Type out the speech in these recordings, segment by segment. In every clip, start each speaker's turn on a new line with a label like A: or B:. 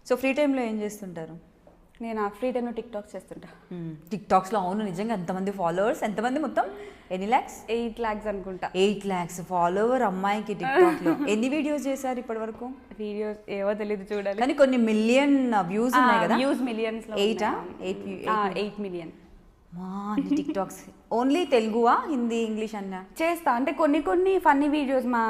A: So free టైంలో ఏం చేస్తుంటారు?
B: నేను ఆ ఫ్రీ టైంలో టిక్ టాక్స్ చేస్తుంటా.
A: టిక్టాక్స్లో అవును నిజంగా ఎంతమంది ఫాలోవర్స్, ఎంతమంది మొత్తం ఎన్ని ల్యాక్స్?
B: 8 lakhs అనుకుంటా.
A: 8 lakhs ఫాలోవర్ అమ్మాయికి టిక్టాక్లో. ఎన్ని వీడియోస్ చేశారు ఇప్పటి వరకు?
B: వీడియోస్ ఏవో తెలియదు, చూడాలి.
A: కానీ కొన్ని మిలియన్ వ్యూస్ ఉన్నాయి కదా?
B: వ్యూస్ మిలియన్స్ లో 8 million.
A: టిక్టాక్స్ ఓన్లీ తెలుగువా, హిందీ, ఇంగ్లీష్ అన్నా
B: చేస్తా. అంటే కొన్ని ఫన్నీ వీడియోస్ మా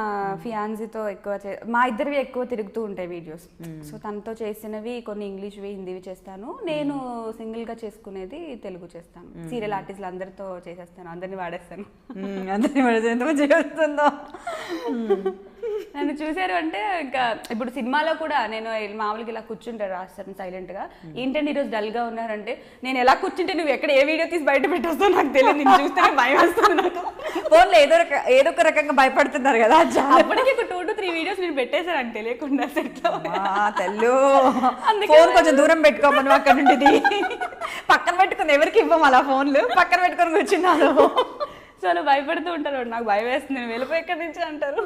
B: ఫియాన్సీతో ఎక్కువ మా ఇద్దరివి ఎక్కువ తిరుగుతూ ఉంటాయి వీడియోస్. సో తనతో చేసినవి కొన్ని ఇంగ్లీష్వి, హిందీవి చేస్తాను. నేను సింగిల్గా చేసుకునేది తెలుగు చేస్తాను. సీరియల్ ఆర్టిస్టులు అందరితో చేసేస్తాను, అందరినీ వాడేస్తాను.
A: అందరినీ వాడేస్తే ఎంతమంది చేస్తుందో.
B: నన్ను చూసారు అంటే ఇంకా ఇప్పుడు సినిమాలో కూడా నేను మామూలుగా ఇలా కూర్చుంటారు, రాస్తాను సైలెంట్గా. ఏంటంటే ఈరోజు డల్గా ఉన్నారంటే నేను ఎలా కూర్చుంటే నువ్వు ఎక్కడ ఏ వీడియో తీసి బయట పెట్టేస్తావు నాకు తెలియదు, నేను చూస్తే భయం వేస్తుంది నాకు.
A: ఫోన్లో ఏదో ఒక రకంగా భయపడుతున్నారు కదా.
B: అప్పటికి ఒక 2 to 3 వీడియోస్ నేను పెట్టేశాను అంటే తెలియకుండా సెట్లో.
A: తెల్లు ఫోన్ కొంచెం దూరం పెట్టుకోమను, అక్కడ నుండి పక్కన పెట్టుకుని ఎవరికి ఇవ్వము అలా ఫోన్లు, పక్కన పెట్టుకొని కూర్చున్నాను.
B: సో అలా భయపడుతూ ఉంటారు, నాకు భయం వేస్తుంది నేను వెళ్ళిపోయి ఎక్కడి నుంచి అంటారు.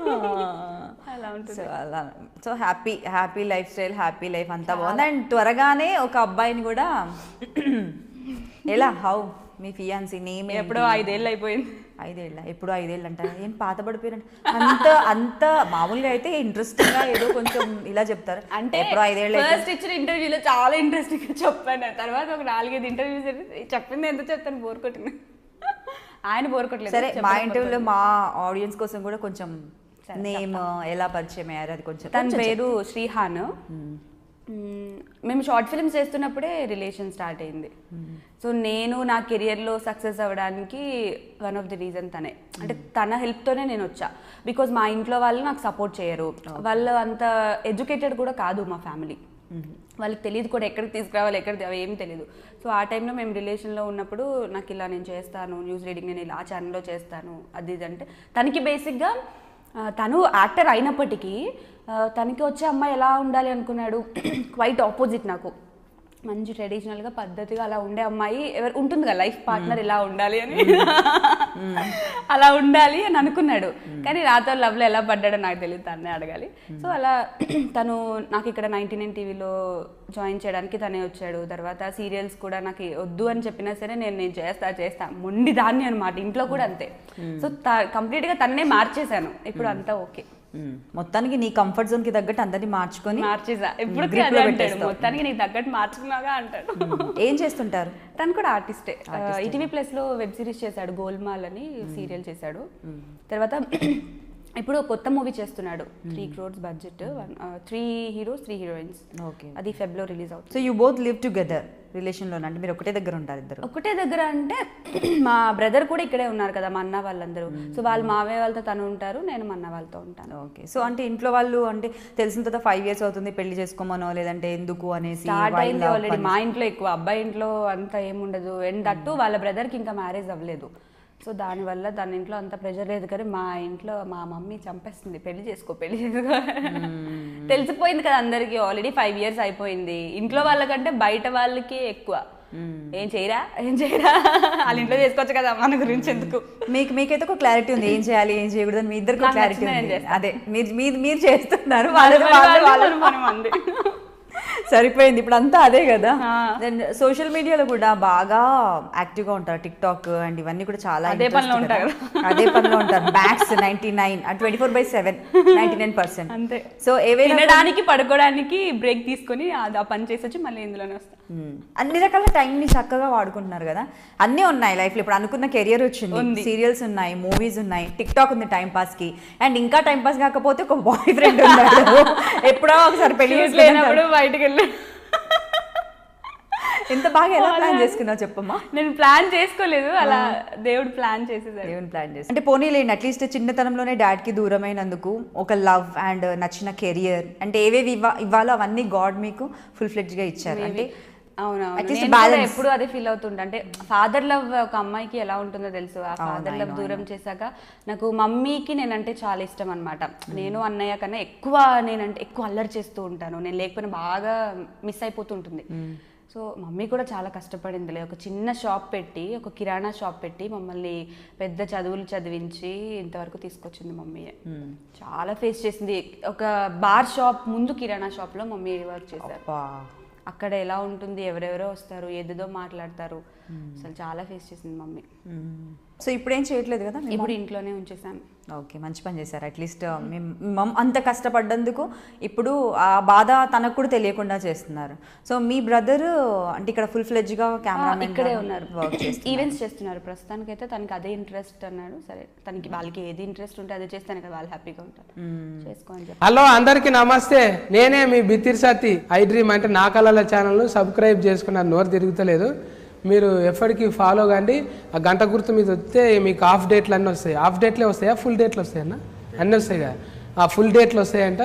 B: అలా ఉంటుంది.
A: So happy life style, happy life అంతా బాగుంది. అండ్ త్వరగానే ఒక అబ్బాయిని కూడా ఎలా హౌ మీ ఫియాన్సీ నేమ్
B: ఎప్పుడో 5 ఏళ్ళు అయిపోయింది.
A: 5 ఏళ్ళ? ఎప్పుడో 5 ఏళ్ళు అంటారు, ఏం పాత పడిపోయారంట. అంత మామూలుగా అయితే ఇంట్రెస్టింగ్ గా ఏదో కొంచెం ఇలా చెప్తారు.
B: అంటే
A: ఎప్పుడో 5 ఏళ్ళు
B: ఫస్ట్ ఇచ్చిన ఇంటర్వ్యూలో చాలా ఇంట్రెస్టింగ్ గా చెప్పాను. తర్వాత ఒక 4-5 ఇంటర్వ్యూస్ చెప్పింది ఎంత చెప్తాను, బోర్ కొట్టింది. ఆయన బోర్ కొట్టలేదు.
A: సరే మా ఇంటర్వ్యూలో మా ఆడియన్స్ కోసం కూడా కొంచెం నేమ్ ఎలా పరిచయం అయ్యారు అది కొంచెం.
B: తన పేరు శ్రీహాన్. మేము షార్ట్ ఫిల్మ్స్ చేస్తున్నప్పుడే రిలేషన్ స్టార్ట్ అయింది. సో నేను నా కెరియర్లో సక్సెస్ అవ్వడానికి వన్ ఆఫ్ ది రీజన్ తనే. అంటే తన హెల్ప్తోనే నేను వచ్చా. బికాజ్ మా ఇంట్లో వాళ్ళు నాకు సపోర్ట్ చేయరు, వాళ్ళు అంత ఎడ్యుకేటెడ్ కూడా కాదు మా ఫ్యామిలీ. వాళ్ళకి తెలియదు కూడా ఎక్కడికి తీసుకురావాలి, అవి ఏం తెలియదు. సో ఆ టైంలో మేము రిలేషన్లో ఉన్నప్పుడు నాకు ఇలా నేను చేస్తాను, న్యూస్ రీడింగ్ నేను ఇలా ఆ ఛానల్లో చేస్తాను అది ఇది అంటే, తనకి బేసిక్గా తను యాక్టర్ అయినప్పటికీ తనకి వచ్చే అమ్మాయి ఎలా ఉండాలి అనుకున్నాడు, క్వైట్ ఆపోజిట్ నాకు. మంచి ట్రెడిషనల్గా పద్ధతిగా అలా ఉండే అమ్మాయి ఎవరు ఉంటుంది కదా, లైఫ్ పార్ట్నర్ ఇలా ఉండాలి అని అలా ఉండాలి అని అనుకున్నాడు. కానీ నాతో లవ్లో ఎలా పడ్డాడో నాకు తెలియదు, తన్నే అడగాలి. సో అలా తను నాకు ఇక్కడ 99 టీవీలో జాయిన్ చేయడానికి తనే వచ్చాడు. తర్వాత సీరియల్స్ కూడా నాకు వద్దు అని చెప్పినా సరే నేను చేస్తా మొండి దాన్ని అనమాట. ఇంట్లో కూడా అంతే. సో కంప్లీట్గా తన్నే మార్చేశాను. ఇప్పుడు అంతా ఓకే.
A: మొత్తానికి నీ కంఫర్ట్ జోన్ కి తగ్గట్టు అందరినీ
B: మార్చేసా. ఇప్పుడు మొత్తానికి నీకు తగ్గట్టు మార్చుకున్నాగా అంటాడు.
A: ఏం చేస్తుంటారు?
B: తను కూడా ఆర్టిస్టే. ఈటీవీ ప్లస్ లో వెబ్ సిరీస్ చేశాడు, గోల్మాల్ అని సీరియల్ చేశాడు. తర్వాత ఇప్పుడు కొత్త మూవీ చేస్తున్నాడు, 3 crores బడ్జెట్, 3 heroes 3 heroines. అది ఫెబ్లో రిలీజ్ అవుతుంది.
A: So you both live together రిలేషన్లో? అంటే మీరు ఒకటే దగ్గర ఉంటారు ఇద్దరు?
B: ఒకటే దగ్గర అంటే మా బ్రదర్ కూడా ఇక్కడే ఉన్నారు కదా, మా అన్న వాళ్ళందరూ. సో వాళ్ళు మావయ్య వాళ్ళతో తను ఉంటారు, నేను మా అన్న వాళ్ళతో ఉంటాను.
A: ఓకే. సో అంటే ఇంట్లో వాళ్ళు అంటే తెలిసిన తర్వాత 5 years అవుతుంది పెళ్లి చేసుకోమనో లేదంటే ఎందుకు అనేసి
B: స్టార్ట్ అయింది ఆల్రెడీ. మా ఇంట్లో ఎక్కువ, అబ్బాయి ఇంట్లో అంత ఏముండదు. అండ్ దట్టు వాళ్ళ బ్రదర్కి ఇంకా మ్యారేజ్ అవ్వలేదు. సో దానివల్ల దాని ఇంట్లో అంత ప్రెషర్ లేదు. కానీ మా ఇంట్లో మా మమ్మీ చంపేస్తుంది, పెళ్లి చేసుకో తెలిసిపోయింది కదా అందరికి, ఆల్రెడీ 5 years అయిపోయింది. ఇంట్లో వాళ్ళకంటే బయట వాళ్ళకి ఎక్కువ. ఏం చేయరా వాళ్ళ ఇంట్లో చేసుకోవచ్చు కదా, మన గురించి ఎందుకు.
A: మీకైతే ఒక క్లారిటీ ఉంది ఏం చేయాలి ఏం చేయకూడదు, మీ ఇద్దరు క్లారిటీ ఉంది. అదే మీరు చేస్తున్నారు, సరిపోయింది. ఇప్పుడు అంతా అదే కదా. సోషల్ మీడియాలో కూడా బాగా యాక్టివ్ గా ఉంటారు, టిక్ టాక్ అండ్ ఇవన్నీ కూడా చాలా అదే పనిలో ఉంటారు. మ్యాక్స్ 99 24/7 99%.
B: అంతే.
A: సో
B: వినడానికి పడుకోవడానికి బ్రేక్ తీసుకొని ఆ పని చేసి వచ్చి మళ్ళీ ఇందులోనే వస్తాం.
A: అన్ని రకాల టైం ని చక్కగా వాడుకుంటున్నారు కదా. అన్నీ ఉన్నాయి లైఫ్ లో. ఇప్పుడు అనుకున్న కెరియర్ వచ్చింది, సీరియల్స్ ఉన్నాయి, మూవీస్ ఉన్నాయి, టిక్ టాక్ ఉంది టైం పాస్ కి. అండ్ ఇంకా టైం పాస్ కాకపోతే ఒక బాయ్ ఫ్రెండ్ ఉన్నాడు, ఎప్పుడో ఒకసారి పెళ్లి
B: చేసినప్పుడు బయటకు వెళ్ళి.
A: ఎంత బాగా ఎలా ప్లాన్ చేసుకున్నావు చెప్పమ్మా?
B: నేను ప్లాన్ చేసుకోలేదు, అలా దేవుడు ప్లాన్ చేసేసాడు.
A: దేవుడు ప్లాన్ చేసి అంటే పోనీలేండి, అట్లీస్ట్ చిన్నతనంలోనే డాడ్ కి దూరమైనందుకు ఒక లవ్ అండ్ నచ్చిన కెరియర్ అంటే ఏవేవి ఇవ్వాలో అవన్నీ గాడ్ మీకు ఫుల్ ఫ్లెడ్జ్ గా ఇచ్చారు. అంటే
B: అవునవును, ఎప్పుడు అదే ఫీల్ అవుతుంటా. అంటే ఫాదర్ లవ్ ఒక అమ్మాయికి ఎలా ఉంటుందో తెలుసు. ఆ ఫాదర్ లవ్ దూరం చేశాక నాకు మమ్మీకి నేనంటే చాలా ఇష్టం అనమాట. నేను అన్నయ్య కన్నా నేనంటే ఎక్కువ అల్లరి చేస్తూ ఉంటాను. నేను లేకపోయినా బాగా మిస్ అయిపోతుంటుంది. సో మమ్మీ కూడా చాలా కష్టపడిందిలే, ఒక చిన్న షాప్ పెట్టి, ఒక కిరాణా షాప్ పెట్టి మమ్మల్ని పెద్ద చదువులు చదివించి ఇంతవరకు తీసుకొచ్చింది మమ్మీ. చాలా ఫేస్ చేసింది. ఒక బార్ షాప్ ముందు కిరాణా షాప్లో మమ్మీ వర్క్ చేశారు. అక్కడ ఎలా ఉంటుంది, ఎవరెవరో వస్తారు, ఏదేదో మాట్లాడతారు, అసలు చాలా ఫేస్ చేసింది మమ్మీ.
A: సో ఇప్పుడు ఏం చేయట్లేదు కదా?
B: ఇప్పుడు ఇంట్లోనే ఉంచేసాను.
A: ఓకే, మంచి పని చేశారు. అట్లీస్ట్ అంత కష్టపడ్డందుకు ఇప్పుడు ఆ బాధ తనకు కూడా తెలియకుండా చేస్తున్నారు. సో మీ బ్రదర్ అంటే ఇక్కడ ఫుల్ ఫ్లెడ్జ్గా కెమెరా
B: ఇక్కడే ఉన్నారు, ఈవెంట్స్ చేస్తున్నారు ప్రస్తుతానికైతే. తనకి అదే ఇంట్రెస్ట్ అన్నాడు. సరే, తనకి వాళ్ళకి ఏది ఇంట్రెస్ట్ ఉంటే అదే చేస్తాను కదా, వాళ్ళు హ్యాపీగా ఉంటారు, చేసుకోని చెప్పి.
C: హలో అందరికి నమస్తే, నేనే మీ బిత్తిరి సత్తి. ఐ డ్రీమ్ అంటే నా కళల ఛానల్ సబ్స్క్రైబ్ చేసుకున్నారు, నోరు తిరుగుతలేదు. మీరు ఎప్పటికీ ఫాలో కండి. ఆ గంట గుర్తు మీద వస్తే మీకు హాఫ్ డేట్లు అన్నీ వస్తాయి. హాఫ్ డేట్లే వస్తాయా, ఫుల్ డేట్లు వస్తాయన్నా? అన్నీ వస్తాయి కదా, ఆ ఫుల్ డేట్లు వస్తాయంట.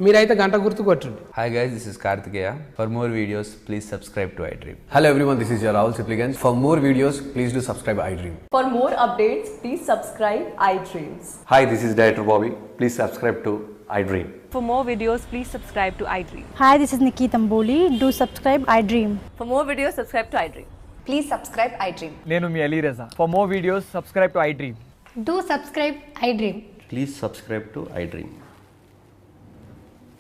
C: మీరైతే గంట గుర్తు కొట్టండి.
D: Hi guys, this is Kartikeya. For more videos, please subscribe to iDream.
E: Hello everyone, this is your Rahul Sipligans. For more videos, please do subscribe iDream.
F: For more updates, please subscribe iDreams.
G: Hi, this is Director Bobby. Please subscribe to iDream.
H: For more videos, please subscribe to iDream.
I: Hi, this is Nikki Tamboli. Do subscribe iDream.
H: For more videos, subscribe to iDream.
F: Please subscribe iDream.
J: నేను మీ అలీ రజా. For more videos, subscribe to iDream.
I: Do subscribe iDream.
G: Please subscribe to iDream.